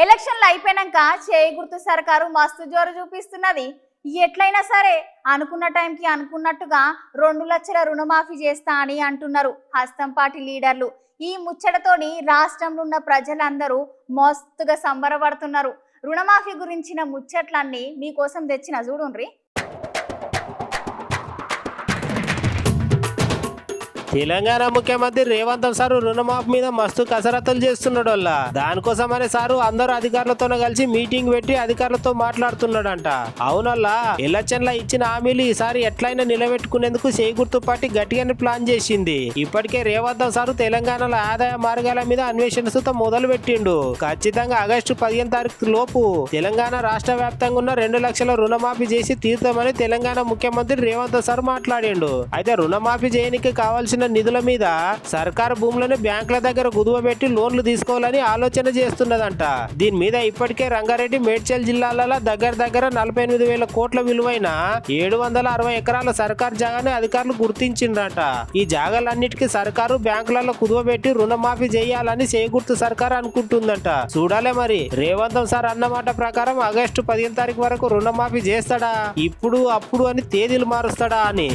ఎలక్షన్లు అయిపోయినాక చేయి గుర్తు సర్కారు మస్తు జోరు చూపిస్తున్నది. ఎట్లయినా సరే అనుకున్న టైంకి అనుకున్నట్టుగా 2 లక్షల రుణమాఫీ చేస్తా అని అంటున్నారు హస్తం పార్టీ లీడర్లు. ఈ ముచ్చటతోని రాష్ట్రంలో ఉన్న ప్రజలందరూ మస్తుగా సంబరపడుతున్నారు. రుణమాఫీ గురించిన ముచ్చట్లన్నీ మీకోసం తెచ్చిన చూడుండ్రి. తెలంగాణ ముఖ్యమంత్రి రేవంత్ సారు రుణమాఫీ మీద మస్తు కసరత్తులు చేస్తున్నాడు. వల్ల దానికోసమనే సారు అందరూ అధికారులతో కలిసి మీటింగ్ పెట్టి అధికారులతో మాట్లాడుతున్నాడంట. అవునల్లా ఎలక్షన్ల ఇచ్చిన హామీలు ఈసారి ఎట్లయినా నిలబెట్టుకునేందుకు చేకూర్తు పార్టీ గట్టిగానే ప్లాన్ చేసింది. ఇప్పటికే రేవంత్ సారు తెలంగాణలో ఆదాయ మార్గాల మీద అన్వేషణ సుతం మొదలు పెట్టిండు. ఖచ్చితంగా ఆగస్టు 15 తారీఖు లోపు తెలంగాణ రాష్ట్ర వ్యాప్తంగా ఉన్న 2 లక్షల రుణమాఫీ చేసి తీర్తామని తెలంగాణ ముఖ్యమంత్రి రేవంత్ సారు మాట్లాడిండు. అయితే రుణమాఫీ చేయడానికి కావాల్సిన నిధుల మీద సర్కారు భూములను బ్యాంకుల దగ్గర కుదువబెట్టి లోన్లు తీసుకోవాలని ఆలోచన చేస్తున్నదంట. దీని మీద ఇప్పటికే రంగారెడ్డి, మేడ్చల్ జిల్లాలలో దగ్గర 48,000 కోట్ల విలువైన 760 ఎకరాల సర్కారు జాగాని అధికారులు గుర్తించిండ్రట. ఈ జాగాలన్నిటికీ సర్కారు బ్యాంకులలో కుదువబెట్టి రుణమాఫీ చేయాలని చేకూర్తు సర్కారు అనుకుంటుందంట. చూడాలే మరి రేవంత్ సార్ అన్నమాట ప్రకారం ఆగస్టు 15 తారీఖు వరకు రుణమాఫీ చేస్తాడా, ఇప్పుడు అప్పుడు అని తేదీలు మారుస్తాడా అని.